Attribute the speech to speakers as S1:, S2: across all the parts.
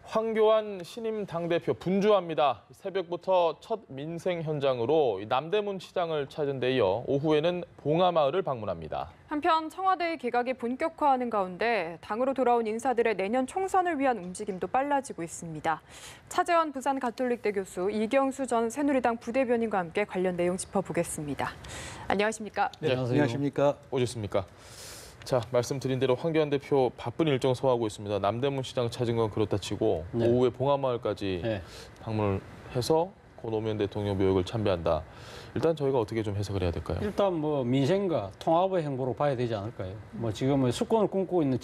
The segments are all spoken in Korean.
S1: 황교안 신임 당대표 분주합니다. 새벽부터 첫 민생 현장으로 남대문 시장을 찾은 데 이어 오후에는 봉하마을을 방문합니다.
S2: 한편 청와대의 개각이 본격화하는 가운데 당으로 돌아온 인사들의 내년 총선을 위한 움직임도 빨라지고 있습니다. 차재원 부산가톨릭대 교수, 이경수 전 새누리당 부대변인과 함께 관련 내용 짚어보겠습니다. 안녕하십니까?
S3: 네, 안녕하십니까?
S1: 오셨습니까? 자, 말씀드린 대로 황교안 대표 바쁜 일정 소화하고 있습니다. 남대문 시장 찾은 건 그렇다 치고 오후에 봉하마을까지 방문을 해서 고 노무현 대통령 묘역을 참배한다. 일단 저희가 어떻게 좀 해석을 해야 될까요?
S3: 일단 뭐 민생과 통합의 행보로 봐야 되지 않을까요? 뭐 지금 수권을 꿈꾸고 있는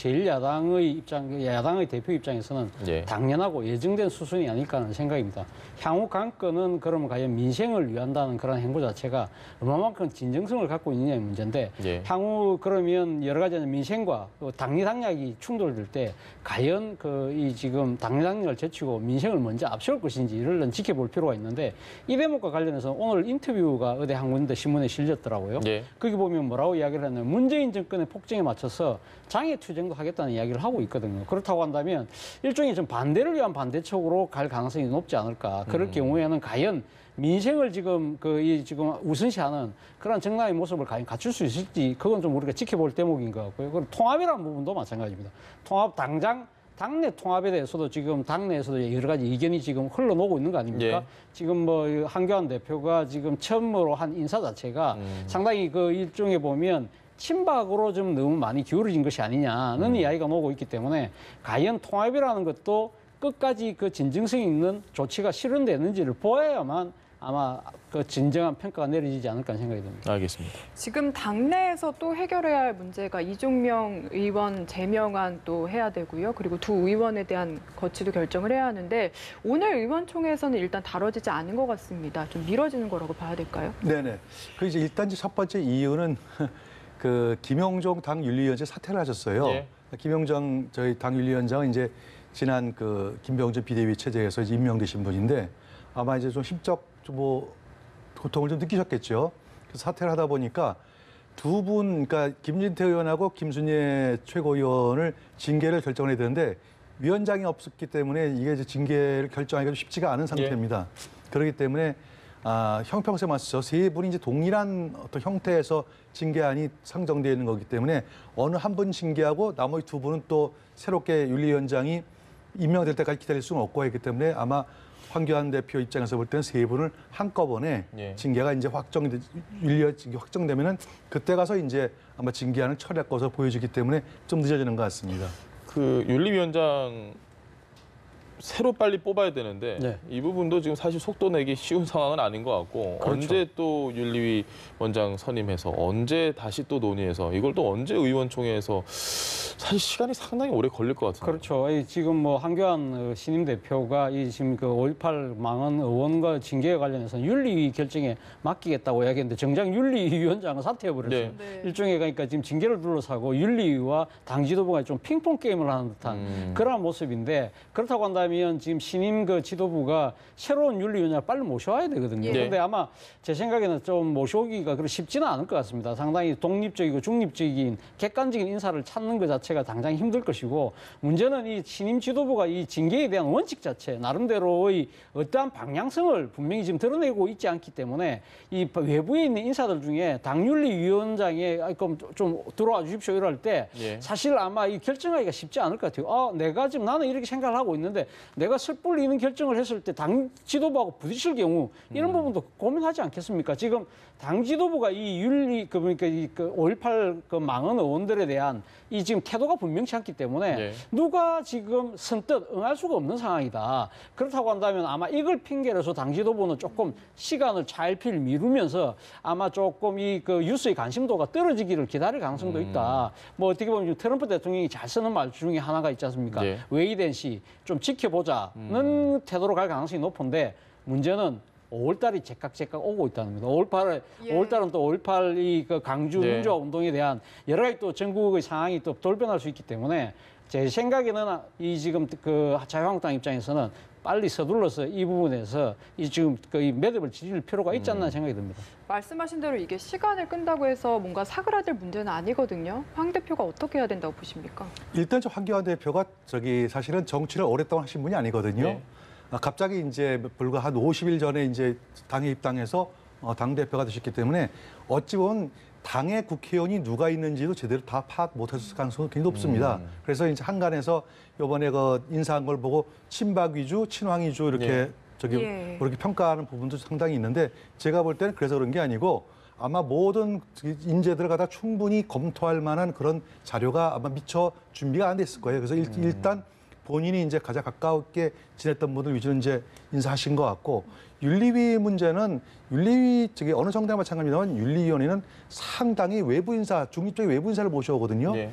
S3: 야당의 대표 입장에서는 당연하고 예정된 수순이 아닐까 하는 생각입니다. 향후 관건은 그러면 과연 민생을 위한다는 그런 행보 자체가 얼마만큼 진정성을 갖고 있느냐의 문제인데 향후 그러면 여러 가지 민생과 당리당략이 충돌될 때 과연 이 지금 당리당략을 제치고 민생을 먼저 앞세울 것인지 이를 지켜볼 필요가 있는데 이 대목과 관련해서 오늘 인터뷰가 어디 한 군데 신문에 실렸더라고요. 거기 보면 뭐라고 이야기를 했냐면 문재인 정권의 폭정에 맞춰서 장애투쟁도 하겠다는 이야기를 하고 있거든요. 그렇다고 한다면 일종의 좀 반대를 위한 반대쪽으로 갈 가능성이 높지 않을까. 그럴 경우에는 과연 민생을 지금 지금 우선시하는 그런 정당의 모습을 과연 갖출 수 있을지 그건 좀 우리가 지켜볼 대목인 것 같고요. 그리고 통합이라는 부분도 마찬가지입니다. 통합 당내 통합에 대해서도 지금 당내에서도 여러 가지 의견이 지금 흘러나오고 있는 거 아닙니까? 지금 뭐 황교안 대표가 지금 처음으로 한 인사 자체가 상당히 일종에 보면 친박으로 좀 너무 많이 기울어진 것이 아니냐는 이야기가 나오고 있기 때문에 과연 통합이라는 것도 끝까지 진정성 있는 조치가 실현되는지를 보아야만 아마 진정한 평가가 내려지지 않을까 생각이 듭니다.
S1: 알겠습니다.
S2: 지금 당내에서 또 해결해야 할 문제가 이종명 의원 제명안 또 해야 되고요. 그리고 두 의원에 대한 거취도 결정을 해야 하는데 오늘 의원총회에서는 일단 다뤄지지 않은 것 같습니다. 좀 미뤄지는 거라고 봐야 될까요?
S4: 네네. 이제 일단 첫 번째 이유는 김영종 당윤리위원장 사퇴를 하셨어요. 김영종 저희 당윤리위원장은 이제 지난 김병준 비대위 체제에서 이제 임명되신 분인데 아마 이제 좀 심적 고통을 좀 느끼셨겠죠. 그래서 사퇴를 하다 보니까 두 분, 그러니까 김진태 의원하고 김순예 최고위원을 징계를 결정을 해야 되는데 위원장이 없었기 때문에 이게 이제 징계를 결정하기가 쉽지가 않은 상태입니다. 그렇기 때문에 형평성에 맞춰서 세 분이 이제 동일한 어떤 형태에서 징계안이 상정되어 있는 거기 때문에 어느 한 분 징계하고 나머지 두 분은 또 새롭게 윤리위원장이 임명될 때까지 기다릴 수는 없고 했기 때문에 아마 황교안 대표 입장에서 볼 때는 세 분을 한꺼번에 징계가 이제 윤리위원장이 확정되면은 그때 가서 이제 아마 징계안을 처리할 것으로 보여지기 때문에 좀 늦어지는 것 같습니다.
S1: 윤리위원장 새로 빨리 뽑아야 되는데 이 부분도 지금 사실 속도 내기 쉬운 상황은 아닌 것 같고 언제 또 윤리위 원장 선임해서 언제 다시 또 논의해서 이걸 또 언제 의원총회에서 사실 시간이 상당히 오래 걸릴 것 같은데.
S3: 그렇죠. 지금 뭐 황교안 신임 대표가 지금 5.18 망언 의원과 징계에 관련해서 윤리위 결정에 맡기겠다고 이야기했는데 정작 윤리위원장은 사퇴해버렸어요. 일종의 그러니까 지금 징계를 둘러싸고 윤리위와 당 지도부가 좀 핑퐁 게임을 하는 듯한 그런 모습인데 그렇다고 한다면 지금 신임 지도부가 새로운 윤리위원장을 빨리 모셔와야 되거든요. 그런데 아마 제 생각에는 좀 모셔오기가 그렇게 쉽지는 않을 것 같습니다. 상당히 독립적이고 중립적인 객관적인 인사를 찾는 것 자체가 당장 힘들 것이고 문제는 이 신임 지도부가 이 징계에 대한 원칙 자체 나름대로의 어떠한 방향성을 분명히 지금 드러내고 있지 않기 때문에 이 외부에 있는 인사들 중에 당윤리위원장에 좀 들어와 주십시오 이럴 때 사실 아마 이 결정하기가 쉽지 않을 것 같아요. 내가 지금 나는 이렇게 생각을 하고 있는데 내가 섣불리 있는 결정을 했을 때 당 지도부하고 부딪힐 경우 이런 부분도 고민하지 않겠습니까? 지금 당 지도부가 이 그러니까 5.18 망언 의원들에 대한 이 지금 태도가 분명치 않기 때문에 누가 지금 선뜻 응할 수가 없는 상황이다. 그렇다고 한다면 아마 이걸 핑계로 해서 당 지도부는 조금 시간을 차일피일 미루면서 아마 조금 뉴스의 관심도가 떨어지기를 기다릴 가능성도 있다. 뭐 어떻게 보면 트럼프 대통령이 잘 쓰는 말 중에 하나가 있지 않습니까? 웨이den시 좀 지켜보자는 태도로 갈 가능성이 높은데 문제는 5월달이 제깍제깍 오고 있다는 겁니다. 5월달은 또 5.18 강주 민주화 운동에 대한 여러 가지 또 전국의 상황이 또 돌변할 수 있기 때문에 제 생각에는 이 지금 그 자유한국당 입장에서는 빨리 서둘러서 이 부분에서 이 지금 이 매듭을 지을 필요가 있지 않나 생각이 듭니다.
S2: 말씀하신 대로 이게 시간을 끈다고 해서 뭔가 사그라들 문제는 아니거든요. 황 대표가 어떻게 해야 된다고 보십니까?
S4: 일단 황교안 대표가 사실은 정치를 오랫동안 하신 분이 아니거든요.
S1: 네.
S4: 갑자기 이제 불과 한 50일 전에 이제 당에 입당해서 당 대표가 되셨기 때문에 어찌 보면 당의 국회의원이 누가 있는지도 제대로 다 파악 못했을 가능성이 굉장히 높습니다. 그래서 이제 한간에서 이번에 그 인사한 걸 보고 친박 위주, 친황 위주 이렇게 그렇게 평가하는 부분도 상당히 있는데 제가 볼 때는 그래서 그런 게 아니고 아마 모든 인재들을 갖다 충분히 검토할 만한 그런 자료가 아마 미처 준비가 안 됐을 거예요. 그래서 일단 본인이 이제 가장 가깝게 지냈던 분들 위주로 이제 인사하신 것 같고 윤리위 문제는 윤리위 어느 정당에 마찬가지입니다만 윤리위원회는 상당히 외부 인사, 중립적인 외부 인사를 모셔오거든요. 네.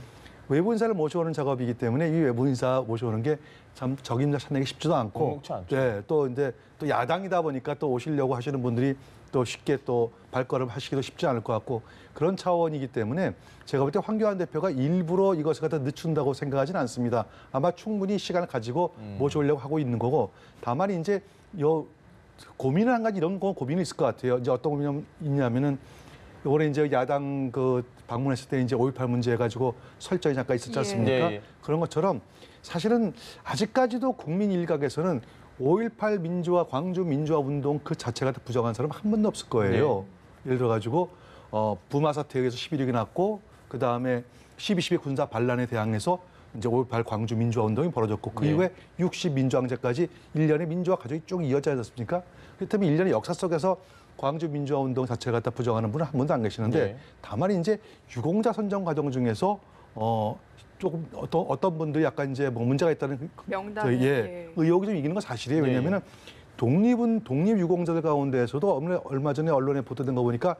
S4: 외부 인사를 모셔오는 작업이기 때문에 이 외부 인사 모셔오는 게 참 적임자 찾내기 쉽지도 않고, 네, 또 이제 또 야당이다 보니까 또 오시려고 하시는 분들이 또 쉽게 또 발걸음 하시기도 쉽지 않을 것 같고 그런 차원이기 때문에 제가 볼 때 황교안 대표가 일부러 이것을 갖다 늦춘다고 생각하지는 않습니다. 아마 충분히 시간을 가지고 모셔오려고 하고 있는 거고 다만 이제 고민을 한 가지 이런 거 고민이 있을 것 같아요. 이제 어떤 고민이 있냐면은 이번에 이제 야당 그 방문했을 때 이제 5.18 문제 가지고 설전이 잠깐 있었지 않습니까? 예. 그런 것처럼 사실은 아직까지도 국민 일각에서는 5.18 민주화, 광주 민주화 운동 그 자체가 부정한 사람 한 분도 없을 거예요. 네. 예를 들어 가지고 부마 사태에 의해서 11.6이 났고 그 다음에 12.12 군사 반란에 대항해서 이제 5.18 광주 민주화 운동이 벌어졌고 그 이후에 60 민주항제까지 일련의 민주화 과정이 쭉 이어져야 됐습니까? 그렇다면 일련의 역사 속에서 광주 민주화 운동 자체를 갖다 부정하는 분은 한 분도 안 계시는데 다만 이제 유공자 선정 과정 중에서 조금 어떤 분들이 약간 이제 뭐 문제가 있다는 의혹이 좀 이기는 건 사실이에요. 왜냐하면은 독립 유공자들 가운데에서도 얼마 전에 언론에 보도된 거 보니까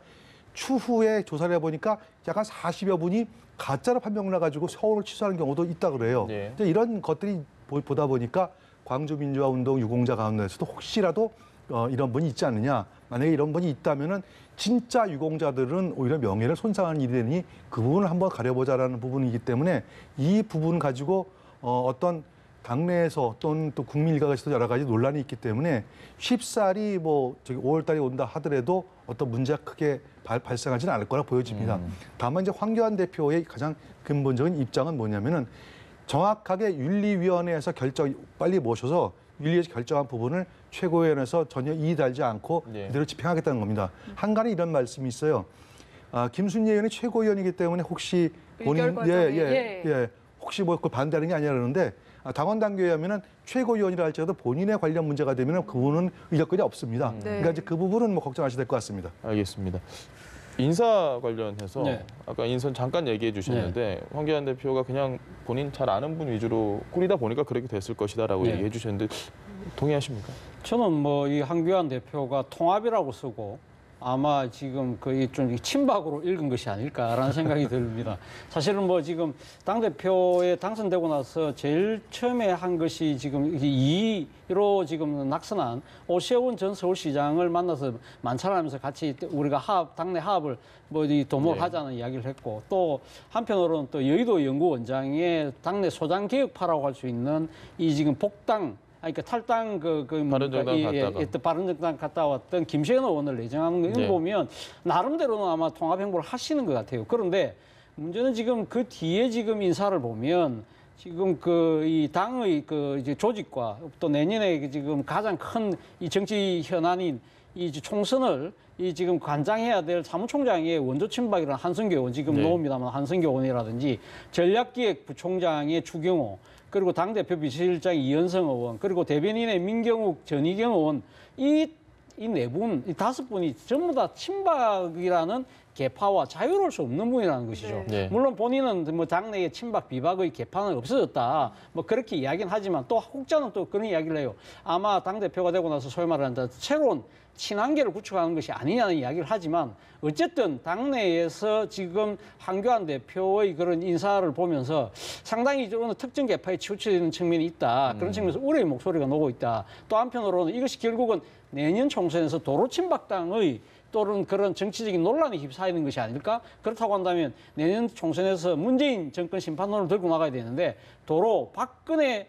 S4: 추후에 조사를 해보니까 약간 40여 분이 가짜로 판명을 해가지고 서울을 취소하는 경우도 있다 그래요. 이런 것들이 보다 보니까 광주 민주화 운동 유공자 가운데서도 혹시라도 이런 분이 있지 않느냐. 만약에 이런 분이 있다면은 진짜 유공자들은 오히려 명예를 손상하는 일이 되니 그 부분을 한번 가려보자라는 부분이기 때문에 이 부분 가지고 어떤 당내에서 또는 또 국민 일각에서도 여러 가지 논란이 있기 때문에 쉽사리 5월 달에 온다 하더라도 어떤 문제가 크게 발생하지는 않을 거라 보여집니다. 다만 이제 황교안 대표의 가장 근본적인 입장은 뭐냐면은 정확하게 윤리위원회에서 빨리 모셔서 윤리위에서 결정한 부분을 최고위원회에서 전혀 이의달지 않고 그대로 집행하겠다는 겁니다. 한간에 이런 말씀이 있어요. 김순례 의원이 최고위원이기 때문에 혹시 본인 혹시 뭐 그걸 반대하는 게 아니라 그러는데 당원당규에 하면은 최고위원이라 할지라도 본인의 관련 문제가 되면은 그분은 의결권이 없습니다. 그러니까 이제 그 부분은 뭐 걱정하셔야 될 것 같습니다.
S1: 알겠습니다. 인사 관련해서 아까 인선 잠깐 얘기해 주셨는데 황교안 대표가 그냥 본인 잘 아는 분 위주로 꾸리다 보니까 그렇게 됐을 것이다라고 얘기해 주셨는데 동의하십니까?
S3: 저는 뭐 이 황교안 대표가 통합이라고 쓰고 아마 지금 거의 좀 친박으로 읽은 것이 아닐까라는 생각이 듭니다. 사실은 뭐 지금 당대표에 당선되고 나서 제일 처음에 한 것이 지금 2위로 지금 낙선한 오세훈 전 서울시장을 만나서 만찬하면서 같이 우리가 당내 화합을 도모를 하자는 이야기를 했고 또 한편으로는 또 여의도 연구원장의 당내 소장 개혁파라고 할 수 있는 이 지금 복당 그러니까 탈당 바른정당 갔다 왔던 김세현 의원을 내정하는 거 보면 나름대로는 아마 통합 행보를 하시는 것 같아요. 그런데 문제는 지금 그 뒤에 지금 인사를 보면 지금 이 당의 이제 조직과 또 내년에 지금 가장 큰 이 정치 현안인 이 총선을 지금 관장해야 될 사무총장의 원조 친박이라는 한성교 의원 지금 놓습니다만 한성교 의원이라든지 전략기획부총장의 추경호 그리고 당대표 비서실장 이현성 의원, 그리고 대변인의 민경욱, 전희경 의원, 이 네 분, 이 5분이 전부 다 친박이라는 계파와 자유로울 수 없는 분이라는 것이죠. 물론 본인은 뭐 당내에 친박 비박의 계파는 없어졌다. 뭐 그렇게 이야기는 하지만 또 혹자는 또 그런 이야기를 해요. 아마 당대표가 되고 나서 소위 말하는 새로운 친한계를 구축하는 것이 아니냐는 이야기를 하지만 어쨌든 당내에서 지금 황교안 대표의 그런 인사를 보면서 상당히 어느 특정 계파에 치우쳐지는 측면이 있다. 그런 측면에서 우려의 목소리가 나오고 있다. 또 한편으로는 이것이 결국은 내년 총선에서 도로 친박당의 또는 그런 정치적인 논란에 휩싸이는 것이 아닐까? 그렇다고 한다면 내년 총선에서 문재인 정권 심판론을 들고 나가야 되는데 도로 박근혜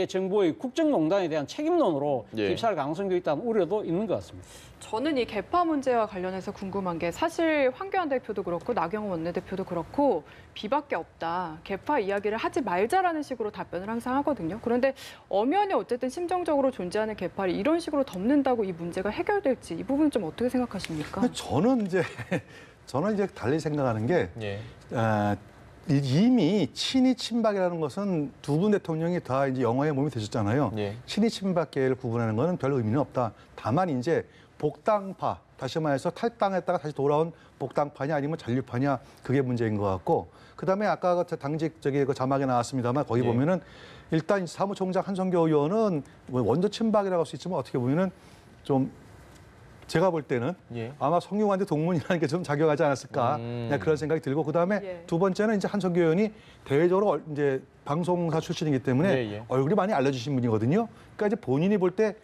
S3: 정부의 국정농단에 대한 책임론으로 휩싸일 가능성도 있다는 우려도 있는 것 같습니다.
S2: 저는 이 개파 문제와 관련해서 궁금한 게 사실 황교안 대표도 그렇고 나경원 원내대표도 그렇고 비밖에 없다. 개파 이야기를 하지 말자라는 식으로 답변을 항상 하거든요. 그런데 엄연히 어쨌든 심정적으로 존재하는 개파를 이런 식으로 덮는다고 이 문제가 해결될지 이 부분 좀 어떻게 생각하십니까?
S4: 저는 이제 달리 생각하는 게 이미 친이 친박이라는 것은 두 분 대통령이 다 이제 영화에 몸이 되셨잖아요. 친이 친박계를 구분하는 것은 별 의미는 없다. 다만 이제 복당파, 다시 말해서 탈당했다가 다시 돌아온 복당파냐 아니면 잔류파냐 그게 문제인 것 같고 그다음에 아까 당직 그 자막에 나왔습니다만 거기 보면은 일단 사무총장 한성교 의원은 원조 친박이라고 할 수 있지만 어떻게 보면은 좀 제가 볼 때는 아마 성룡한테 동문이라는 게 좀 작용하지 않았을까 그런 생각이 들고 그다음에 두 번째는 이제 한성교 의원이 대외적으로 이제 방송사 출신이기 때문에 얼굴이 많이 알려주신 분이거든요. 그러니까 이제 본인이 볼 때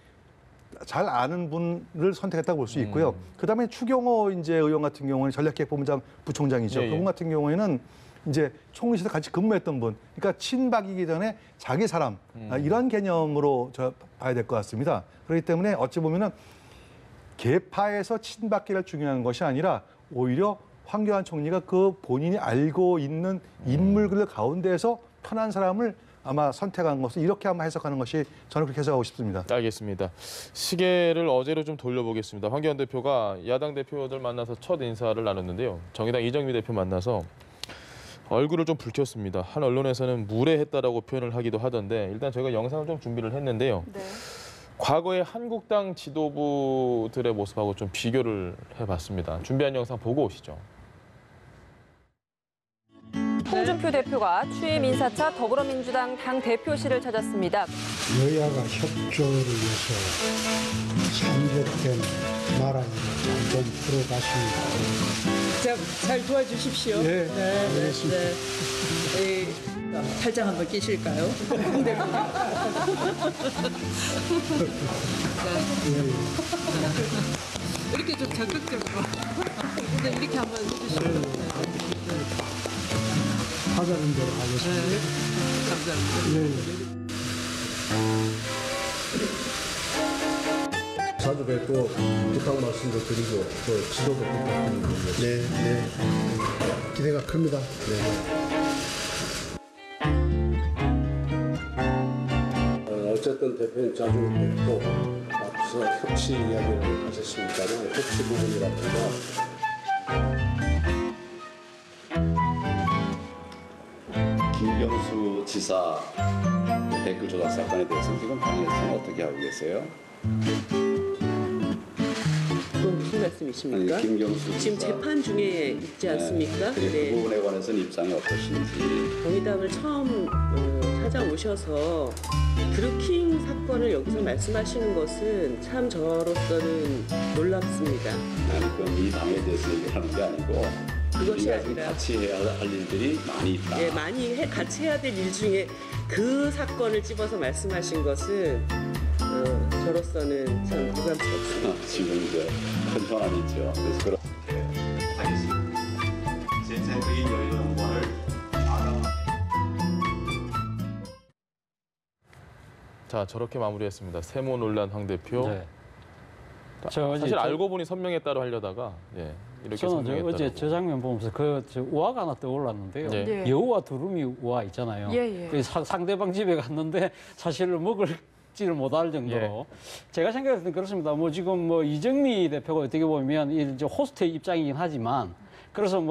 S4: 잘 아는 분을 선택했다고 볼 수 있고요. 그다음에 추경호 이제 의원 같은 경우는 전략기획본부장 부총장이죠. 그분 같은 경우에는 이제 총리실에서 같이 근무했던 분, 그러니까 친박이기 전에 자기 사람 이런 개념으로 저 봐야 될 것 같습니다. 그렇기 때문에 어찌 보면은 개파에서 친박계를 중요한 것이 아니라 오히려 황교안 총리가 그 본인이 알고 있는 인물들 가운데에서 편한 사람을 아마 선택한 것을 이렇게 한번 해석하는 것이 저는 그렇게 해석하고 싶습니다.
S1: 알겠습니다. 시계를 어제로 좀 돌려보겠습니다. 황교안 대표가 야당 대표들 만나서 첫 인사를 나눴는데요. 정의당 이정미 대표 만나서 얼굴을 좀 붉혔습니다. 한 언론에서는 무례했다라고 표현을 하기도 하던데 일단 저희가 영상을 좀 준비를 했는데요. 과거의 한국당 지도부들의 모습하고 좀 비교를 해봤습니다. 준비한 영상 보고 오시죠.
S5: 홍준표 대표가 취임 인사차 더불어민주당 당 대표실을 찾았습니다.
S6: 여야가 협조를 위해서 참적된 나라를 좀 풀어가십니다.
S7: 잘 도와주십시오.
S6: 네, 알겠습니다.
S7: 팔짱 한번 끼실까요? 홍 대표님. 이렇게 좀 적극적으로. 이렇게 한번 해주시면.
S6: 하자는 대로 하겠습니다. 감사합니다.
S8: 자주 뵙고 부탁 말씀도 드리고 또 지도도 부탁드리고
S6: 네. 기대가 큽니다.
S8: 어쨌든 대표님 자주 뵙고 앞서 협치 이야기를 하셨습니다만 협치 부분이라든가
S9: 김경수 지사 댓글 조작 사건에 대해서 지금 당에서는 어떻게 하고 계세요?
S7: 그건 무슨 말씀이십니까?
S9: 아니, 김경수
S7: 지금
S9: 지사.
S7: 재판 중에 있지 않습니까?
S9: 그 부분에 관해서는 입장이 어떠신지.
S7: 정의당을 처음 찾아오셔서 드루킹 사건을 여기서 말씀하시는 것은 참 저로서는 놀랍습니다.
S9: 아니, 그건 이 당에 대해서 얘기하는 게 아니고
S7: 그것이
S9: 우리가 지금
S7: 아니라
S9: 같이 해야 할 일들이 많이 있다.
S7: 같이 해야 될 일 중에 그 사건을 집어서 말씀하신 것은 저로서는 참 부담스럽습니다.
S9: 지금 이제 큰 현안이죠. 그래서 그렇게 하겠습니다. 젠센트인 여의도공원을
S1: 자, 저렇게 마무리했습니다. 세모 논란 황 대표.
S3: 사실
S1: 사실 알고 보니 선명했다로 하려다가 이렇게
S3: 저는
S1: 선명했다고.
S3: 어제 저 장면 보면서 우화가 하나 떠올랐는데요. 여우와 두루미 우화 있잖아요. 상대방 집에 갔는데 사실 먹을지를 못할 정도로 제가 생각할 때는 그렇습니다. 지금 이정미 대표가 어떻게 보면 이제 호스트의 입장이긴 하지만 그래서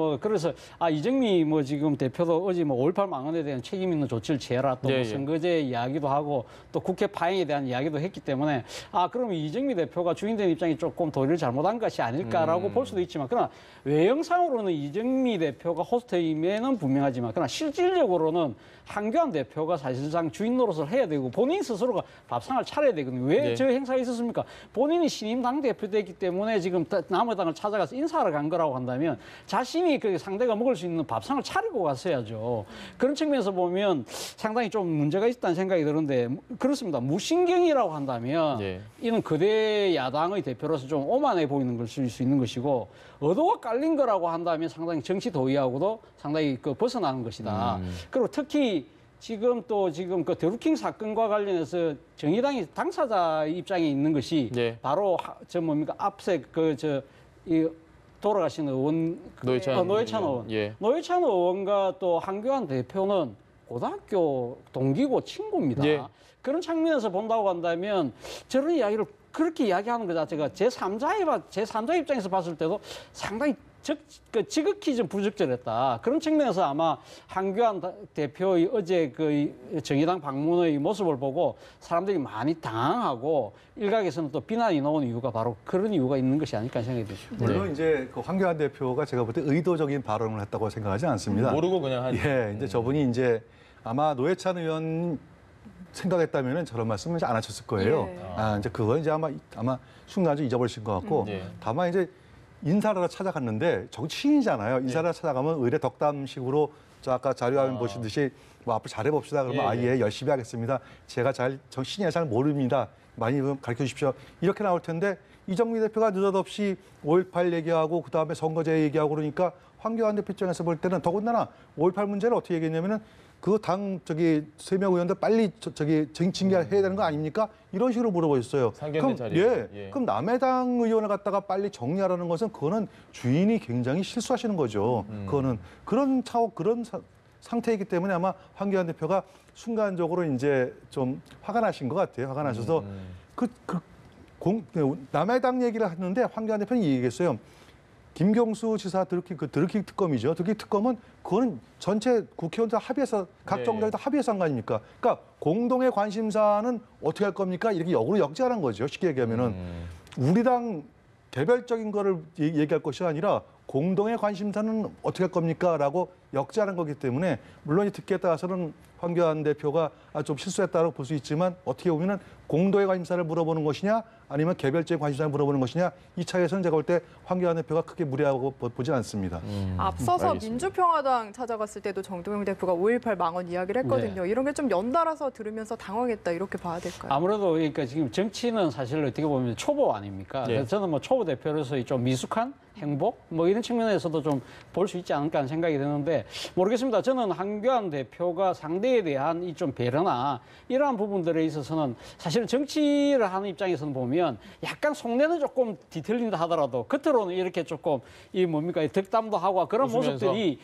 S3: 이정미 지금 대표도 어제 5.18 망언에 대한 책임 있는 조치를 취해라 또 선거제 이야기도 하고 또 국회 파행에 대한 이야기도 했기 때문에 그러면 이정미 대표가 주인된 입장이 조금 도리를 잘못한 것이 아닐까라고 볼 수도 있지만 그러나 외형상으로는 이정미 대표가 호스트임에는 분명하지만 그러나 실질적으로는 황교안 대표가 사실상 주인 노릇을 해야 되고 본인 스스로가 밥상을 차려야 되거든요. 왜 저 행사가 있었습니까? 본인이 신임 당대표 됐기 때문에 지금 남의 당을 찾아가서 인사하러 간 거라고 한다면 자신이 그 상대가 먹을 수 있는 밥상을 차리고 갔어야죠. 그런 측면에서 보면 상당히 좀 문제가 있다는 생각이 드는데 그렇습니다. 무신경이라고 한다면
S1: 예.
S3: 이는 거대 야당의 대표로서 좀 오만해 보이는 것일 수 있는 것이고 의도가 깔린 거라고 한다면 상당히 정치 도의하고도 상당히 그 벗어나는 것이다. 그리고 특히 지금 그 드루킹 사건과 관련해서 정의당이 당사자 입장에 있는 것이
S1: 예.
S3: 바로 앞세 이 돌아가신 의원 노회찬 의원.
S1: 예.
S3: 노회찬 의원과 또 한교안 대표는 고등학교 동기고 친구입니다.
S1: 예.
S3: 그런 측면에서 본다고 한다면 저런 이야기를 그렇게 이야기하는 것 자체가 제3자 입장에서 봤을 때도 상당히 지극히 좀 부적절했다. 그런 측면에서 아마 한교안 대표의 어제 그 정의당 방문의 모습을 보고 사람들이 많이 당황하고 일각에서는 또 비난이 나온 이유가 바로 그런 이유가 있는 것이 아닐까 생각이 듭니다.
S4: 물론 이제 그 한교안 대표가 제가 볼 때 의도적인 발언을 했다고 생각하지 않습니다.
S1: 모르고 그냥 한.
S4: 예, 이제 저분이 이제 아마 노회찬 의원 생각했다면은 저런 말씀을 안 하셨을 거예요.
S2: 예.
S4: 이제 그건 이제 아마 순간적으로 잊어버리신 것 같고
S1: 예.
S4: 다만 이제 인사를 하러 찾아갔는데 정치인이잖아요. 인사를 하러 찾아가면 의뢰 덕담식으로 저 아까 자료화면 보시듯이 뭐 앞으로 잘해봅시다. 그러면 예, 열심히 하겠습니다. 제가 신의 잘 모릅니다. 많이 가르쳐 주십시오. 이렇게 나올 텐데 이정미 대표가 느닷없이 5.18 얘기하고 그다음에 선거제 얘기하고 그러니까 황교안 대표 입장에서 볼 때는 더군다나 5.18 문제를 어떻게 얘기했냐면은 그 당 3명 의원들 빨리 징계해야 되는 거 아닙니까? 이런 식으로 물어보셨어요.
S1: 상견례 자리에.
S4: 그럼 남의 당 의원을 갖다가 빨리 정리하라는 것은 그거는 주인이 굉장히 실수하시는 거죠. 그거는 그런 상태이기 때문에 아마 황교안 대표가 순간적으로 이제 좀 화가 나신 것 같아요. 화가 나셔서 남의 당 얘기를 했는데 황교안 대표는 이 얘기했어요. 김경수 지사 드루킹 특검이죠. 드루킹 특검은 그거는 전체 국회의원들 합의해서 각 정당이 다 합의해서 한 거 아닙니까? 그러니까 공동의 관심사는 어떻게 할 겁니까? 이렇게 역으로 역지하는 거죠. 쉽게 얘기하면은 우리 당 개별적인 거를 얘기할 것이 아니라 공동의 관심사는 어떻게 할 겁니까? 라고 역지하는 거기 때문에 물론 이 듣기에 따라서는 황교안 대표가 좀 실수했다고 볼 수 있지만 어떻게 보면은 공동의 관심사를 물어보는 것이냐 아니면 개별적인 관심사를 물어보는 것이냐 이 차이에서는 제가 볼 때 황교안 대표가 크게 무리하고 보지 않습니다.
S2: 앞서서
S1: 알겠습니다.
S2: 민주평화당 찾아갔을 때도 정동영 대표가 5.18 망언 이야기를 했거든요. 이런 게 좀 연달아서 들으면서 당황했다 이렇게 봐야 될까요?
S3: 아무래도 그러니까 지금 정치는 사실 어떻게 보면 초보 아닙니까? 그래서 저는 뭐 초보 대표로서 좀 미숙한 행복 뭐 이런 측면에서도 좀 볼 수 있지 않을까 하는 생각이 드는데 모르겠습니다. 저는 한교안 대표가 상대에 대한 이 좀 배려나 이러한 부분들에 있어서는 사실은 정치를 하는 입장에서는 보면 약간 속내는 조금 뒤틀린다 하더라도 겉으로는 이렇게 조금 이 뭡니까 덕담도 하고 그런
S1: 웃으면서.
S3: 모습들이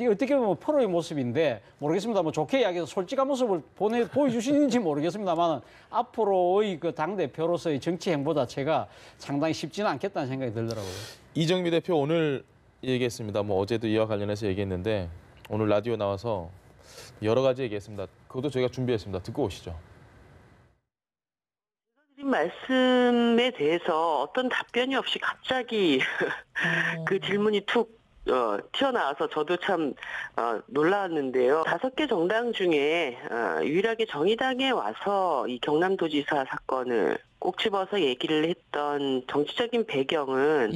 S3: 어떻게 보면 프로의 모습인데 모르겠습니다. 뭐 좋게 이야기해서 솔직한 모습을 보여주시는지 모르겠습니다만 앞으로의 그 당 대표로서의 정치 행보 자체가 상당히 쉽지는 않겠다는 생각이 들더라고요.
S1: 이정미 대표 오늘 얘기했습니다. 뭐 어제도 이와 관련해서 얘기했는데 오늘 라디오 나와서 여러 가지 얘기했습니다. 그것도 저희가 준비했습니다. 듣고 오시죠.
S7: 드린 말씀에 대해서 어떤 답변이 없이 갑자기 그 질문이 툭 튀어나와서 저도 참 놀라웠는데요. 5개 정당 중에 유일하게 정의당에 와서 이 경남도지사 사건을 꼭 집어서 얘기를 했던 정치적인 배경은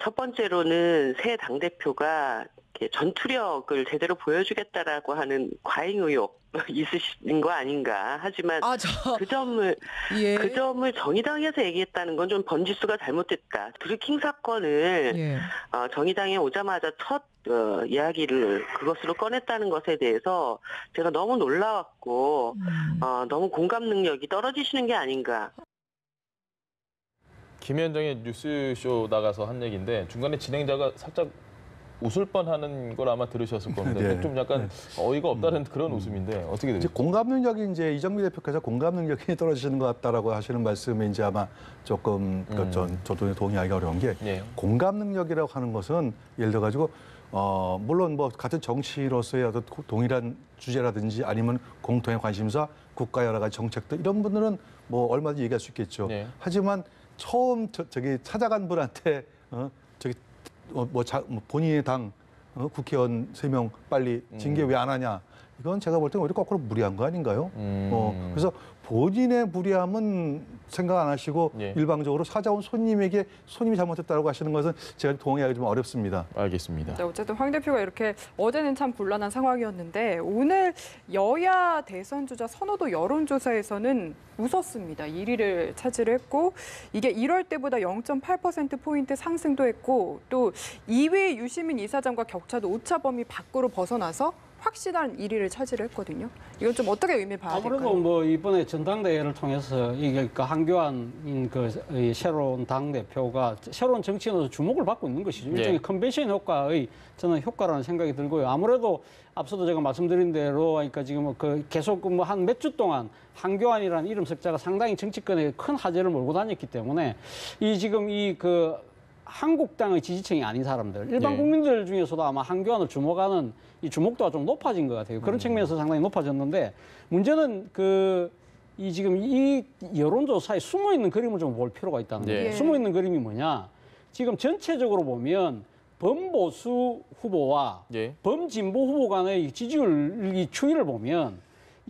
S7: 첫 번째로는 새 당대표가 전투력을 제대로 보여주겠다라고 하는 과잉 의혹 있으신 거 아닌가. 하지만 그 점을 정의당에서 얘기했다는 건 좀 번지수가 잘못됐다. 드루킹 사건을 정의당에 오자마자 첫 이야기를 그것으로 꺼냈다는 것에 대해서 제가 너무 놀라웠고 너무 공감 능력이 떨어지시는 게 아닌가.
S1: 김현정의 뉴스쇼 나가서 한 얘기인데 중간에 진행자가 살짝 웃을 뻔하는 걸 아마 들으셨을 겁니다. 좀 약간 어이가 없다는 그런 웃음인데 어떻게 되죠?
S4: 공감 능력이 이제 이정미 대표께서 공감 능력이 떨어지는 것 같다라고 하시는 말씀에 이제 아마 조금 저도 동의하기가 어려운 게 공감 능력이라고 하는 것은 예를 들어 가지고 물론 뭐 같은 정치로서의 어떤 동일한 주제라든지 아니면 공통의 관심사, 국가 여러 가지 정책들 이런 분들은 뭐 얼마든지 얘기할 수 있겠죠. 하지만 처음 저기 찾아간 분한테 본인의 당 국회의원 3명 빨리 징계 왜 안 하냐. 이건 제가 볼 때는 오히려 거꾸로 무리한 거 아닌가요? 그래서 본인의 무리함은 생각 안 하시고
S1: 예.
S4: 일방적으로 찾아온 손님에게 손님이 잘못했다고 하시는 것은 제가 동의하기 좀 어렵습니다.
S1: 알겠습니다.
S2: 네, 어쨌든 황 대표가 이렇게 어제는 참 곤란한 상황이었는데 오늘 여야 대선 주자 선호도 여론조사에서는 웃었습니다. 1위를 차지를 했고 이게 1월 때보다 0.8%포인트 상승도 했고 또 2위 유시민 이사장과 격차도 오차 범위 밖으로 벗어나서 확실한 1위를 차지를 했거든요. 이건 좀 어떻게 의미 봐야 될까요?
S3: 아무래도 뭐 이번에 전당대회를 통해서 이게 그 한교안 이 새로운 당 대표가 새로운 정치인으로서 주목을 받고 있는 것이죠.
S1: 네.
S3: 일종의 컨벤션 효과의 저는 효과라는 생각이 들고요. 아무래도 앞서도 제가 말씀드린 대로 그러니까 지금 그 계속 뭐 한 몇 주 동안 한교안이라는 이름 석자가 상당히 정치권에 큰 화제를 몰고 다녔기 때문에 이 지금 이 그 한국당의 지지층이 아닌 사람들, 일반
S1: 네.
S3: 국민들 중에서도 아마 한교안을 주목하는 이 주목도가 좀 높아진 것 같아요. 그런 측면에서 상당히 높아졌는데 문제는 이 지금 이 여론조사에 숨어 있는 그림을 좀 볼 필요가 있다는 거예요.
S1: 네.
S3: 숨어 있는 그림이 뭐냐? 지금 전체적으로 보면 범보수 후보와
S1: 예.
S3: 범진보 후보 간의 지지율 이 추이를 보면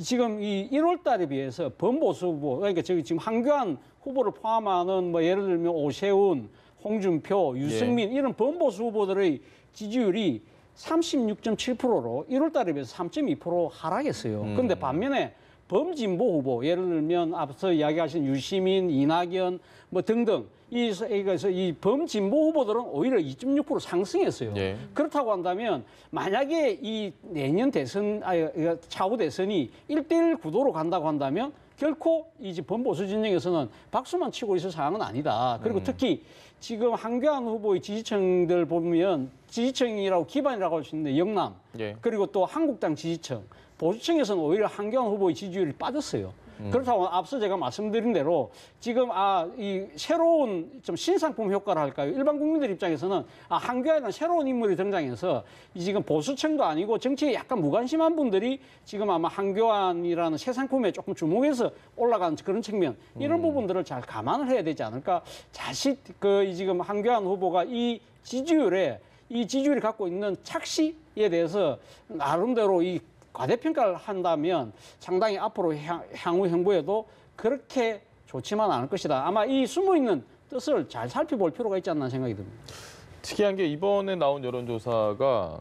S3: 지금 이 1월 달에 비해서 범보수 후보, 그러니까 저기 지금 한교안 후보를 포함하는 뭐 예를 들면 오세훈, 홍준표, 유승민 이런 범보수 후보들의 지지율이 36.7%로 1월 달에 비해서 3.2% 하락했어요. 그런데 반면에 범진보 후보, 예를 들면 앞서 이야기하신 유시민, 이낙연 뭐 등등 이 범진보 후보들은 오히려 2.6% 상승했어요.
S1: 예.
S3: 그렇다고 한다면 만약에 이 내년 대선, 차후 대선이 1대1 구도로 간다고 한다면 결코 이제 범보수 진영에서는 박수만 치고 있을 상황은 아니다. 그리고 특히 지금 한교안 후보의 지지층들 보면 지지층이라고 기반이라고 할 수 있는데 영남,
S1: 예.
S3: 그리고 또 한국당 지지층, 보수층에서는 오히려 한교안 후보의 지지율이 빠졌어요. 그렇다고 앞서 제가 말씀드린 대로 지금 이 새로운 좀 신상품 효과를 할까요? 일반 국민들 입장에서는 한교안은 새로운 인물이 등장해서 지금 보수층도 아니고 정치에 약간 무관심한 분들이 지금 아마 한교안이라는 새 상품에 조금 주목해서 올라간 그런 측면 이런 부분들을 잘 감안을 해야 되지 않을까? 자칫 지금 한교안 후보가 이 지지율이 갖고 있는 착시에 대해서 나름대로 이 과대평가를 한다면 상당히 앞으로 향후 행보에도 그렇게 좋지만 않을 것이다. 아마 이 숨어있는 뜻을 잘 살펴볼 필요가 있지 않나 생각이 듭니다.
S1: 특이한 게 이번에 나온 여론조사가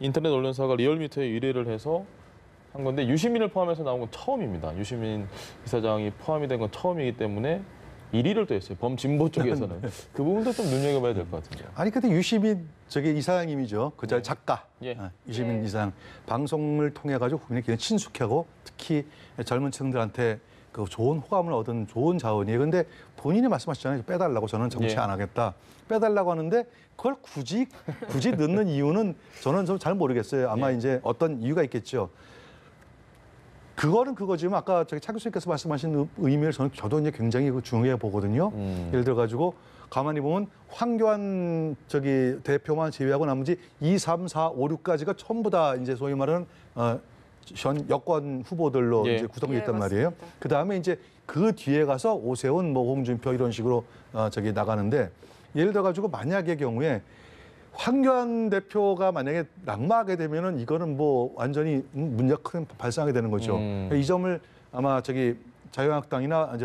S1: 인터넷 언론사가 리얼미터에 의뢰를 해서 한 건데 유시민을 포함해서 나온 건 처음입니다. 유시민 이사장이 포함이 된 건 처음이기 때문에 1위를 또 했어요. 범진보 쪽에서는. 그 부분도 좀 눈여겨봐야 될 것 같은데요.
S4: 아니 근데 유시민 이사장님이죠. 그 작가
S1: 예.
S4: 유시민 이사장 방송을 통해 가지고 국민에 굉장히 친숙하고 특히 젊은 층들한테 그 좋은 호감을 얻은 좋은 자원이에요. 근데 본인이 말씀하셨잖아요. 빼달라고 저는 정치
S1: 예.
S4: 안 하겠다. 빼달라고 하는데 그걸 굳이 넣는 이유는 저는 좀 잘 모르겠어요. 아마 이제 어떤 이유가 있겠죠. 그거는 그거지만 아까 차 교수님께서 말씀하신 의미를 저도 이제 굉장히 중요해 보거든요. 예를 들어 가지고 가만히 보면 황교안 대표만 제외하고 나머지 2, 3, 4, 5, 6까지가 전부 다 이제 소위 말하는 현 여권 후보들로
S1: 예.
S4: 이제 구성되어 있단
S2: 예,
S4: 말이에요. 그 다음에 이제 그 뒤에 가서 오세훈, 홍준표 이런 식으로 나가는데 예를 들어 가지고 만약의 경우에 황교안 대표가 만약에 낙마하게 되면은 이거는 뭐 완전히 문제가 큰 발생하게 되는 거죠. 이 점을 아마 자유한국당이나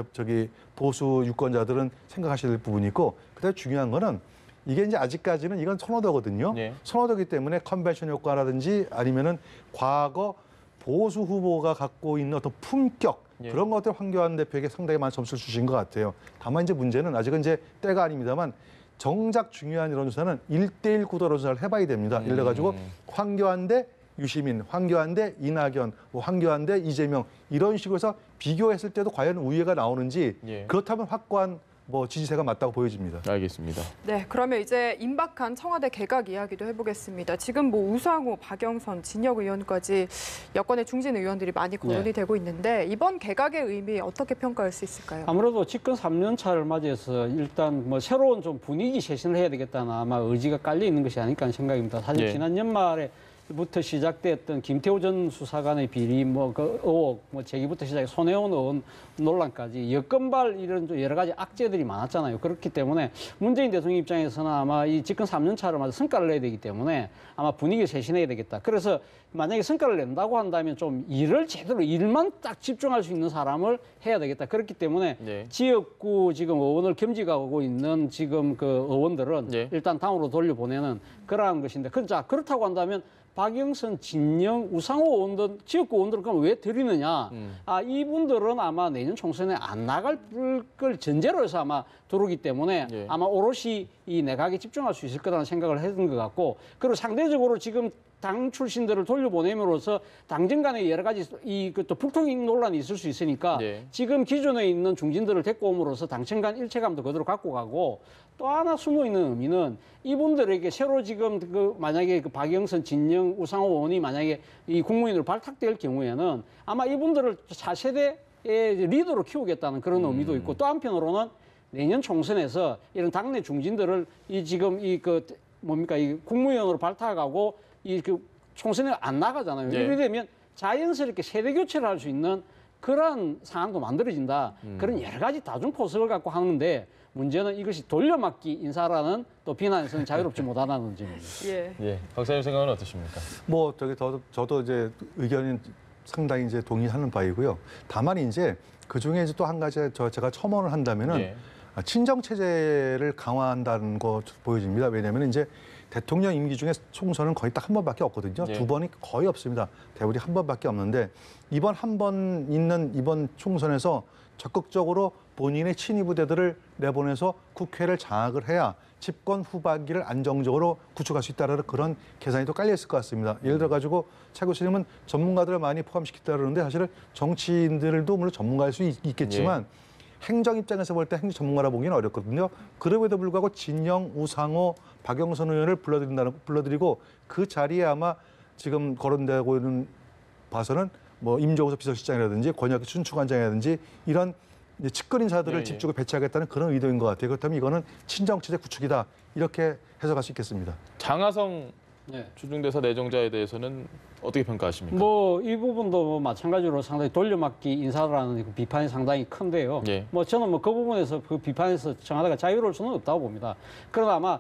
S4: 보수 유권자들은 생각하셔야 될 부분이 있고 그다음에 중요한 거는 이게 이제 아직까지는 이건 선호도거든요.
S1: 네.
S4: 선호도기 때문에 컨벤션 효과라든지 아니면은 과거 보수 후보가 갖고 있는 어떤 품격
S1: 예.
S4: 그런 것들 황교안 대표에게 상당히 많은 점수를 주신 것 같아요. 다만 이제 문제는 아직은 이제 때가 아닙니다만 정작 중요한 여론조사는 1대1 구도 여론조사를 해봐야 됩니다. 예를 들어가지고 황교안 대 유시민, 황교안 대 이낙연, 황교안 대 이재명 이런 식으로 해서 비교했을 때도 과연 우위가 나오는지
S1: 예.
S4: 그렇다면 확고한 지지세가 맞다고 보여집니다.
S1: 알겠습니다.
S2: 네, 그러면 이제 임박한 청와대 개각 이야기도 해보겠습니다. 지금 우상호, 박영선, 진혁 의원까지 여권의 중진 의원들이 많이 거론이 되고 있는데 이번 개각의 의미 어떻게 평가할 수 있을까요?
S3: 아무래도 집권 3년 차를 맞이해서 일단 새로운 좀 분위기 쇄신을 해야 되겠다는 아마 의지가 깔려 있는 것이 아닐까 하는 생각입니다. 사실
S1: 예.
S3: 지난 연말에 부터 시작됐던 김태우 전 수사관의 비리 그 의혹 제기부터 시작해 손혜원 의원 논란까지 여건발 이런 여러 가지 악재들이 많았잖아요. 그렇기 때문에 문재인 대통령 입장에서는 아마 이 집권 3년 차를 맞아 성과를 내야 되기 때문에 아마 분위기를 쇄신해야 되겠다. 그래서 만약에 성과를 낸다고 한다면 좀 일을 제대로 일만 딱 집중할 수 있는 사람을 해야 되겠다. 그렇기 때문에 지역구 지금 의원을 겸직하고 있는 지금 그 의원들은 일단 당으로 돌려보내는 그러한 것인데 그렇다고 한다면 박영선, 진영, 우상호 의원들, 지역구 의원들은 그럼 왜 들이느냐? 이분들은 아마 내년 총선에 안 나갈 걸 전제로 해서 아마 들어오기 때문에 아마 오롯이 이 내각에 집중할 수 있을 거라는 생각을 했던 것 같고, 그리고 상대적으로 지금 당 출신들을 돌려보냄으로써 당정 간에 여러 가지 또 북통인 논란이 있을 수 있으니까 지금 기존에 있는 중진들을 데리고 옴으로써 당청 간 일체감도 그대로 갖고 가고, 또 하나 숨어 있는 의미는 이분들에게 새로 지금 만약에 박영선, 진영, 우상호 의원이 만약에 이 국무위원으로 발탁될 경우에는 아마 이분들을 차세대의 리더로 키우겠다는 그런 의미도 있고, 또 한편으로는 내년 총선에서 이런 당내 중진들을 이 국무위원으로 발탁하고 총선에 안 나가잖아요. 이렇게 되면 자연스럽게 세대 교체를 할 수 있는 그러한 상황도 만들어진다. 그런 여러 가지 다중 포석을 갖고 하는데, 문제는 이것이 돌려막기 인사라는 또 비난에서는 자유롭지 못하다는 점입니다.
S1: 박사님 생각은 어떠십니까?
S4: 저도 이제 의견이 상당히 이제 동의하는 바이고요. 다만 이제 그 중에 또 한 가지 제가 첨언을 한다면은 친정 체제를 강화한다는 거 보여집니다. 왜냐하면 이제 대통령 임기 중에 총선은 거의 딱 한 번밖에 없거든요. 두 번이 거의 없습니다. 대부분 한 번밖에 없는데 이번 한 번 있는 이번 총선에서 적극적으로 본인의 친위 부대들을 내보내서 국회를 장악을 해야 집권 후반기를 안정적으로 구축할 수 있다는 그런 계산이 또 깔려 있을 것 같습니다. 예를 들어 가지고 차 교수님은 전문가들을 많이 포함시켰다 그러는데 사실은 정치인들도 물론 전문가일 수 있겠지만 행정 입장에서 볼 때 행정 전문가라 보기는 어렵거든요. 그럼에도 불구하고 진영, 우상호, 박영선 의원을 불러들이고 그 자리에 아마 지금 거론되고 있는 봐서는 뭐 임종석 비서실장이라든지 권혁기 춘추관장이라든지 이런 측근 인사들을 집중적으로 배치하겠다는 그런 의도인 것 같아요. 그렇다면 이거는 친정체제 구축이다. 이렇게 해석할 수 있겠습니다.
S1: 장하성 주중대사 내정자에 대해서는 어떻게 평가하십니까?
S3: 이 부분도 마찬가지로 상당히 돌려막기 인사라는 비판이 상당히 큰데요. 저는 그 부분에서 그 비판에서 청와대가 자유로울 수는 없다고 봅니다. 그러나 아마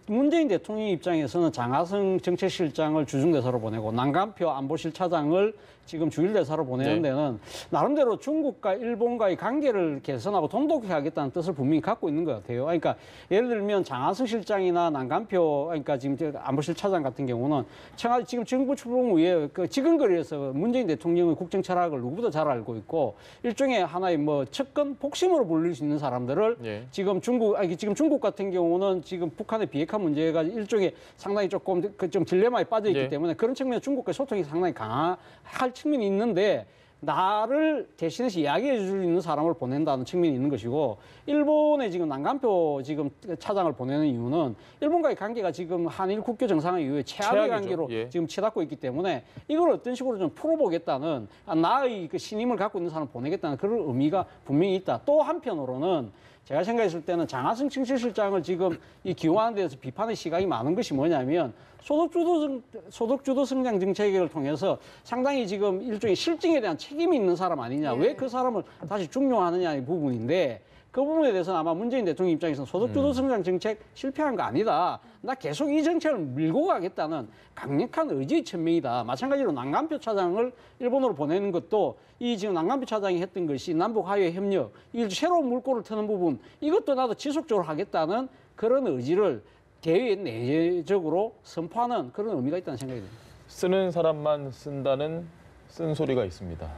S3: 문재인 대통령 입장에서는 장하성 정책실장을 주중대사로 보내고 남간표 안보실 차장을 지금 주일대사로 보내는 데는 나름대로 중국과 일본과의 관계를 개선하고 돈독하겠다는 뜻을 분명히 갖고 있는 것 같아요. 그러니까 예를 들면 장하성 실장이나 남간표, 그러니까 지금 안보실 차장 같은 경우는 청와대 지금 정부 출범 후에 그 지근거리에서 문재인 대통령의 국정 철학을 누구보다 잘 알고 있고 일종의 하나의 측근 복심으로 불릴 수 있는 사람들을 지금 중국 같은 경우는 지금 북한의 비핵화 문제가 일종의 상당히 조금 좀 딜레마에 빠져 있기 때문에 그런 측면에서 중국과의 소통이 상당히 강할 측면이 있는데 나를 대신해서 이야기해 줄 수 있는 사람을 보낸다는 측면이 있는 것이고, 일본에 지금 남간표 지금 차장을 보내는 이유는 일본과의 관계가 지금 한일 국교 정상화 이후에 최악의 관계로 지금 치닫고 있기 때문에 이걸 어떤 식으로 좀 풀어보겠다는 나의 그 신임을 갖고 있는 사람을 보내겠다는 그런 의미가 분명히 있다. 또 한편으로는 제가 생각했을 때는 장하성 정책실장을 지금 기용하는 데서 비판의 시각이 많은 것이 뭐냐면 소득주도 성장 정책을 통해서 상당히 지금 일종의 실증에 대한 책임이 있는 사람 아니냐. 왜 그 사람을 다시 중용하느냐의 부분인데 그 부분에 대해서는 아마 문재인 대통령 입장에서는 소득주도 성장 정책 실패한 거 아니다. 나 계속 이 정책을 밀고 가겠다는 강력한 의지의 천명이다. 마찬가지로 남간표 차장을 일본으로 보내는 것도 이 지금 남간표 차장이 했던 것이 남북 화해 협력, 이 새로운 물꼬를 트는 부분, 이것도 나도 지속적으로 하겠다는 그런 의지를 대외 내적으로 선포하는 그런 의미가 있다는 생각이 듭니다.
S1: 쓰는 사람만 쓴다는 쓴소리가 있습니다.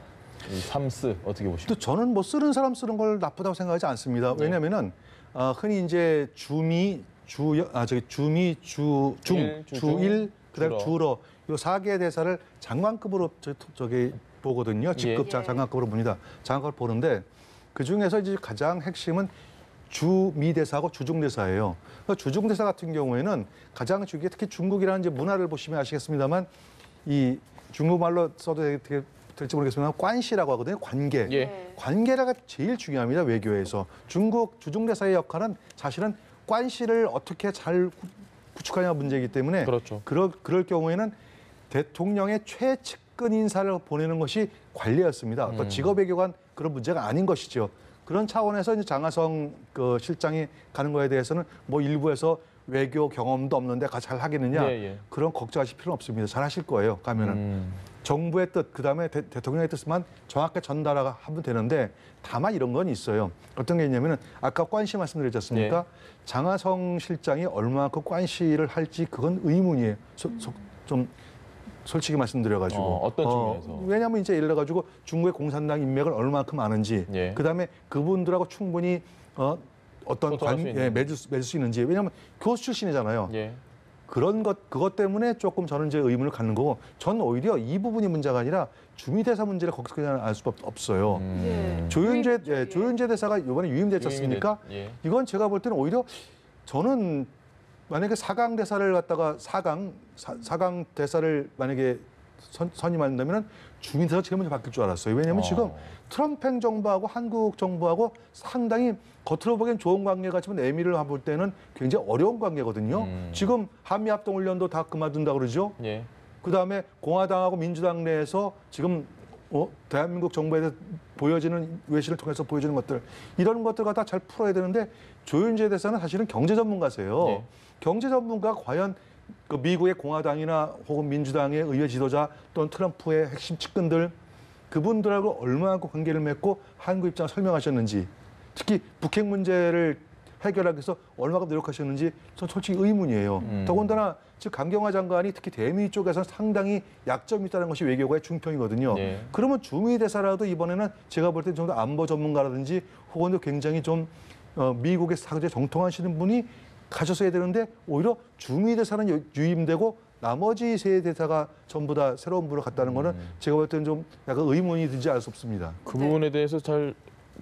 S1: 이 삼쓰 어떻게 보십니까?
S4: 저는 쓰는 사람 쓰는 걸 나쁘다고 생각하지 않습니다. 왜냐하면은 흔히 이제 주일, 그다음에 주러 이 4개의 대사를 장관급으로 보거든요. 직급 장관급으로 봅니다. 장관급으로 보는데 그 중에서 이제 가장 핵심은 주미대사하고 주중대사예요. 그러니까 주중대사 같은 경우에는 가장 중요한 특히 중국이라는 이제 문화를 보시면 아시겠습니다만 이 중국말로 써도 될지 모르겠습니다만 관시라고 하거든요. 관계. 관계가 제일 중요합니다. 외교에서. 중국 주중대사의 역할은 사실은 관시를 어떻게 잘 구축하냐 문제이기 때문에 그럴 경우에는 대통령의 최측근 인사를 보내는 것이 관리였습니다. 어떤 직업에 관한 그런 문제가 아닌 것이죠. 그런 차원에서 이제 장하성 그 실장이 가는 거에 대해서는 뭐 일부에서 외교 경험도 없는데 잘 하겠느냐 그런 걱정하실 필요는 없습니다. 잘 하실 거예요. 가면은 정부의 뜻 그다음에 대통령의 뜻만 정확하게 전달하면 되는데 다만 이런 건 있어요. 어떤 게 있냐면은 아까 관시 말씀드렸지 않습니까? 장하성 실장이 얼마만큼 관시를 할지 그건 의문이에요. 좀 솔직히 말씀드려가지고
S1: 어떤 측면에서?
S4: 왜냐하면 이제 예를 들어가지고 중국의 공산당 인맥을 얼마만큼 아는지 그다음에 그분들하고 충분히 어떤 맺을 수 있는지 왜냐하면 교수 출신이잖아요. 그것 때문에 조금 저는 이제 의문을 갖는 거고 저는 오히려 이 부분이 문제가 아니라 주미대사 문제를 거기서 그냥 알 수가 없어요. 조윤재 대사가 이번에 유임됐지 않습니까? 이건 제가 볼 때는 오히려 저는 만약에 사강 대사를 갖다가 사강 대사를 만약에 선임한다면 주민대사가 제일 먼저 바뀔 줄 알았어요. 왜냐하면 지금 트럼프 행정부하고 한국 정부하고 상당히 겉으로 보기엔 좋은 관계 같지만 내밀을 볼 때는 굉장히 어려운 관계거든요. 지금 한미합동훈련도 다 그만둔다 그러죠. 그다음에 공화당하고 민주당 내에서 지금 대한민국 정부에 대해서 보여지는 외신을 통해서 보여주는 것들 이런 것들 갖다 잘 풀어야 되는데 조윤재 대사는 사실은 경제 전문가세요. 경제 전문가가 과연 그 미국의 공화당이나 혹은 민주당의 의회 지도자 또는 트럼프의 핵심 측근들 그분들하고 얼마나 관계를 맺고 한국 입장을 설명하셨는지 특히 북핵 문제를 해결하기 위해서 얼마나 노력하셨는지 전 솔직히 의문이에요. 더군다나 즉 강경화 장관이 특히 대미 쪽에서는 상당히 약점이 있다는 것이 외교가의 중평이거든요. 그러면 주미 대사라도 이번에는 제가 볼 때 좀 더 안보 전문가라든지 혹은 굉장히 좀 미국의 사회에 정통하시는 분이 가셨어야 되는데 오히려 주미 대사는 유임되고 나머지 세 대사가 전부 다 새로운 부로 갔다는 거는 제가 볼 때는 좀 약간 의문이 들지 않을 수 없습니다.
S1: 그 부분에 대해서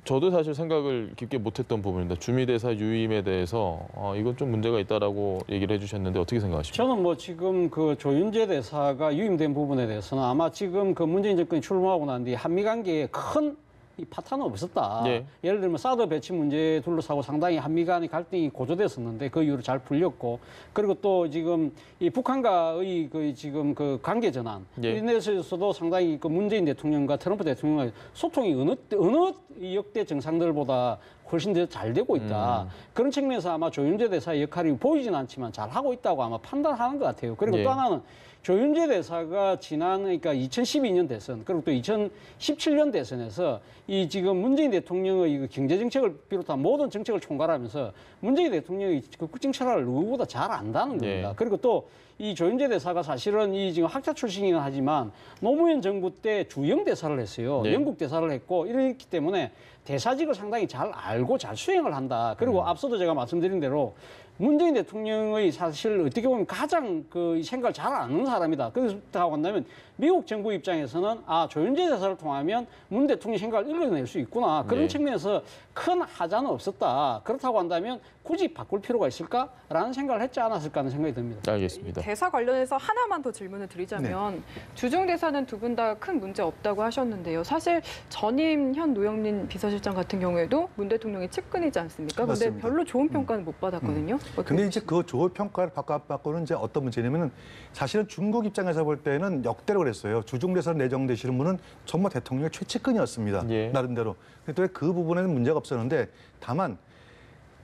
S1: 저도 사실 생각을 깊게 못했던 부분입니다. 주미대사 유임에 대해서 이건 좀 문제가 있다라고 얘기를 해주셨는데 어떻게 생각하십니까?
S3: 저는 뭐 지금 그 조윤재 대사가 유임된 부분에 대해서는 아마 지금 그 문재인 정권이 출범하고 난 뒤 한미 관계에 큰 이 파탄은 없었다. 예를 들면 사드 배치 문제 둘러싸고 상당히 한미 간의 갈등이 고조됐었는데 그 이후로 잘 풀렸고 그리고 또 지금 이 북한과의 그 지금 그 관계 전환 이내에서도 상당히 그 문재인 대통령과 트럼프 대통령과 소통이 어느 역대 정상들보다 훨씬 더 잘 되고 있다. 그런 측면에서 아마 조윤재 대사의 역할이 보이진 않지만 잘 하고 있다고 아마 판단하는 것 같아요. 그리고 또 하나는 조윤재 대사가 그러니까 2012년 대선 그리고 또 2017년 대선에서 이 지금 문재인 대통령의 그 경제 정책을 비롯한 모든 정책을 총괄하면서 문재인 대통령의 그 국정 철학을 누구보다 잘 안다는 겁니다. 그리고 또 이 조윤재 대사가 사실은 이 지금 학자 출신이긴 하지만 노무현 정부 때 주영 대사를 했어요. 영국 대사를 했고 이랬기 때문에 대사직을 상당히 잘 알고 잘 수행을 한다. 그리고 앞서도 제가 말씀드린 대로 문재인 대통령의 사실 어떻게 보면 가장 그 생각을 잘 아는 사람이다. 그렇다고 한다면 미국 정부 입장에서는 조윤재 대사를 통하면 문 대통령 생각을 읽어낼 수 있구나. 그런 측면에서 큰 하자는 없었다. 그렇다고 한다면 굳이 바꿀 필요가 있을까라는 생각을 했지 않았을까 하는 생각이 듭니다.
S1: 알겠습니다.
S2: 대사 관련해서 하나만 더 질문을 드리자면 주중 대사는 두 분 다 큰 문제 없다고 하셨는데요. 사실 전임 현 노영민 비서실장 같은 경우에도 문 대통령의 측근이지 않습니까? 근데
S4: 맞습니다.
S2: 별로 좋은 평가는 못 받았거든요.
S4: 근데 이제 그 좋은 평가를 바꿔는 이제 어떤 문제냐면은 사실은 중국 입장에서 볼 때는 역대로 그랬어요. 주중대사로 내정되시는 분은 정말 대통령의 최측근이었습니다. 나름대로. 그런데 그 부분에는 문제가 없었는데 다만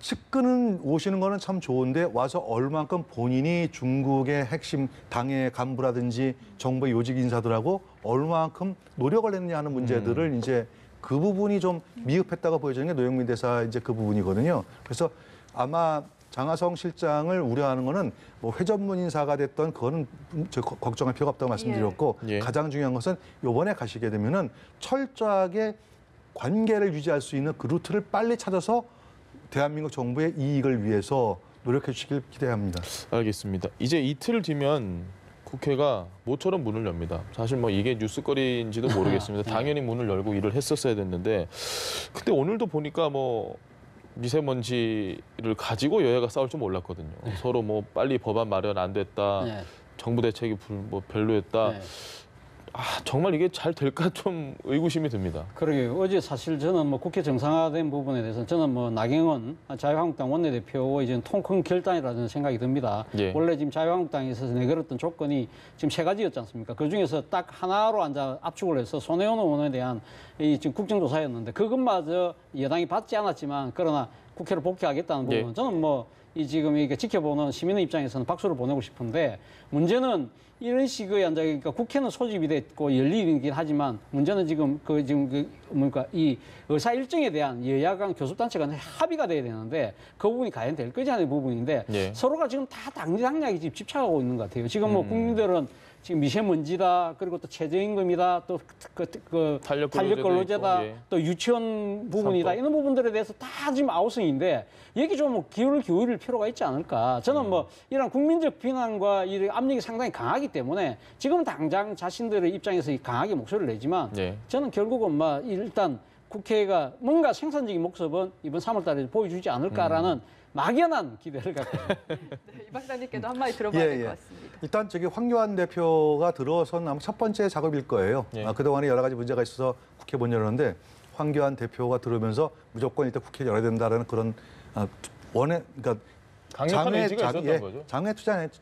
S4: 측근은 오시는 거는 참 좋은데 와서 얼만큼 본인이 중국의 핵심 당의 간부라든지 정부의 요직 인사들하고 얼만큼 노력을 했느냐 하는 문제들을 이제 그 부분이 좀 미흡했다고 보여지는 게 노영민 대사 이제 그 부분이거든요. 그래서 아마 장하성 실장을 우려하는 거는 뭐 회전문 인사가 됐던 그거는 저 걱정할 필요가 없다고 말씀드렸고 가장 중요한 것은 이번에 가시게 되면은 철저하게 관계를 유지할 수 있는 그 루트를 빨리 찾아서 대한민국 정부의 이익을 위해서 노력해 주시길 기대합니다.
S1: 알겠습니다. 이제 이틀 뒤면 국회가 모처럼 문을 엽니다. 사실 뭐 이게 뉴스거리인지도 모르겠습니다. 당연히 문을 열고 일을 했었어야 됐는데 근데 오늘도 보니까 뭐 미세먼지를 가지고 여야가 싸울 줄 몰랐거든요. 서로 뭐 빨리 법안 마련 안 됐다. 정부 대책이 별로였다. 정말 이게 잘 될까 좀 의구심이 듭니다.
S3: 그러게요. 어제 사실 저는 뭐 국회 정상화된 부분에 대해서 저는 뭐 나경원 자유한국당 원내대표의 이제 통큰 결단이라는 생각이 듭니다.
S1: 예.
S3: 원래 지금 자유한국당에 있어서 내걸었던 조건이 지금 3가지였지 않습니까? 그 중에서 딱 하나로 압축을 해서 손혜원 의원에 대한 이 지금 국정조사였는데 그것마저 여당이 받지 않았지만 그러나 국회로 복귀하겠다는 부분 저는 뭐 이 지금 이게 지켜보는 시민의 입장에서는 박수를 보내고 싶은데 문제는 이런 식의 그러니까 국회는 소집이 됐고 열리긴 하지만 문제는 지금 이 의사 일정에 대한 여야 간 교섭단체가 합의가 돼야 되는데 그 부분이 과연 될 거지 하는 부분인데 서로가 지금 다 당리당략이 지금 집착하고 있는 것 같아요. 지금 뭐 국민들은 지금 미세먼지다, 그리고 또 최저임금이다, 또 탄력 근로제다, 또 유치원 부분이다, 이런 부분들에 대해서 다 지금 아우성인데 여기 좀 기울일 필요가 있지 않을까. 저는 뭐 이런 국민적 비난과 이 압력이 상당히 강하기 때문에 지금 당장 자신들의 입장에서 강하게 목소리를 내지만 저는 결국은 뭐 일단 국회가 뭔가 생산적인 모습은 이번 3월 달에 보여주지 않을까라는 막연한 기대를 갖고 있습니다.
S2: 이 박사님께도 한마디 들어봐야 될 것 같습니다.
S4: 일단 황교안 대표가 들어선 아마 첫 번째 작업일 거예요. 그동안에 여러 가지 문제가 있어서 국회 못 열었는데 황교안 대표가 들어오면서 무조건 일단 국회를 열어야 된다는 그런 그러니까
S1: 강력한 의지가 있었던 거죠.
S4: 장외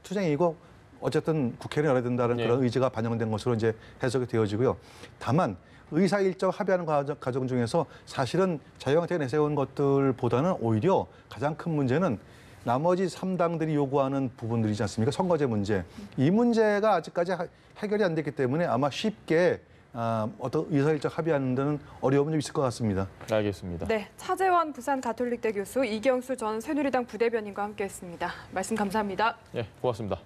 S4: 투쟁이고 어쨌든 국회를 열어야 된다는 그런 의지가 반영된 것으로 이제 해석이 되어지고요. 다만 의사 일정 합의하는 과정 중에서 사실은 자유한국당이 내세운 것들보다는 오히려 가장 큰 문제는 나머지 3당들이 요구하는 부분들이지 않습니까? 선거제 문제. 이 문제가 아직까지 해결이 안 됐기 때문에 아마 쉽게 어떤 의사 일정 합의하는 데는 어려움은 좀 있을 것 같습니다.
S1: 알겠습니다.
S2: 네, 차재원 부산 가톨릭대 교수, 이경수 전 새누리당 부대변인과 함께했습니다. 말씀 감사합니다.
S1: 네, 고맙습니다.